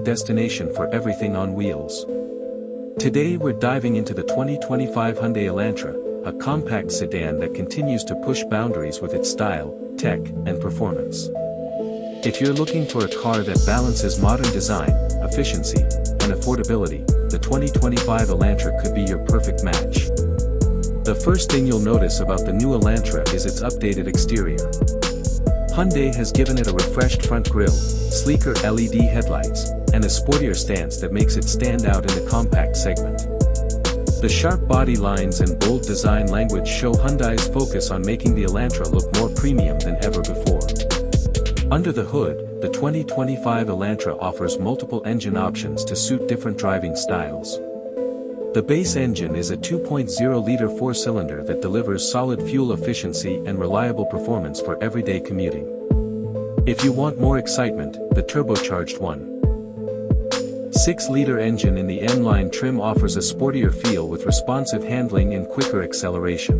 destination for everything on wheels. Today we're diving into the 2025 Hyundai Elantra, a compact sedan that continues to push boundaries with its style, tech, and performance. If you're looking for a car that balances modern design, efficiency, and affordability, the 2025 Elantra could be your perfect match. The first thing you'll notice about the new Elantra is its updated exterior. Hyundai has given it a refreshed front grille, sleeker LED headlights, and a sportier stance that makes it stand out in the compact segment. The sharp body lines and bold design language show Hyundai's focus on making the Elantra look more premium than ever before. Under the hood, the 2025 Elantra offers multiple engine options to suit different driving styles. The base engine is a 2.0-liter four-cylinder that delivers solid fuel efficiency and reliable performance for everyday commuting. If you want more excitement, the turbocharged 1.6-liter engine in the M-Line trim offers a sportier feel with responsive handling and quicker acceleration.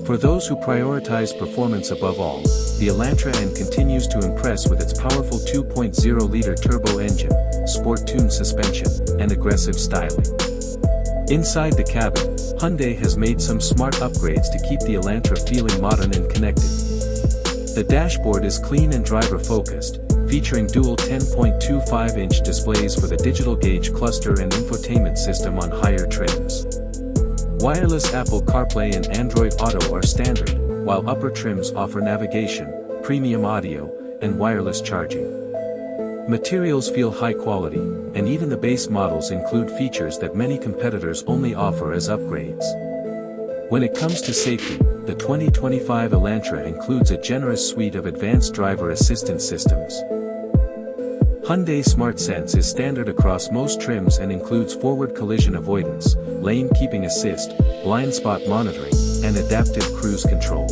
For those who prioritize performance above all, the Elantra N continues to impress with its powerful 2.0-liter turbo engine, sport-tuned suspension, and aggressive styling. Inside the cabin, Hyundai has made some smart upgrades to keep the Elantra feeling modern and connected. The dashboard is clean and driver-focused, featuring dual 10.25-inch displays for the digital gauge cluster and infotainment system on higher trims. Wireless Apple CarPlay and Android Auto are standard, while upper trims offer navigation, premium audio, and wireless charging. Materials feel high quality, and even the base models include features that many competitors only offer as upgrades. When it comes to safety, the 2025 Elantra includes a generous suite of advanced driver assistance systems. Hyundai Smart Sense is standard across most trims and includes forward collision avoidance, lane keeping assist, blind spot monitoring, and adaptive cruise control.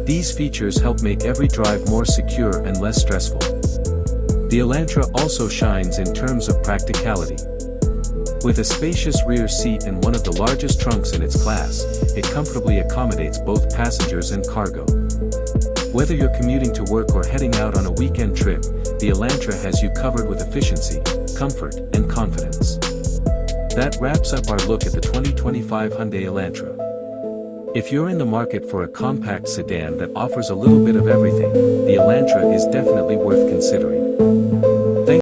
These features help make every drive more secure and less stressful. The Elantra also shines in terms of practicality. With a spacious rear seat and one of the largest trunks in its class, it comfortably accommodates both passengers and cargo. Whether you're commuting to work or heading out on a weekend trip, the Elantra has you covered with efficiency, comfort, and confidence. That wraps up our look at the 2025 Hyundai Elantra. If you're in the market for a compact sedan that offers a little bit of everything, the Elantra is definitely worth considering.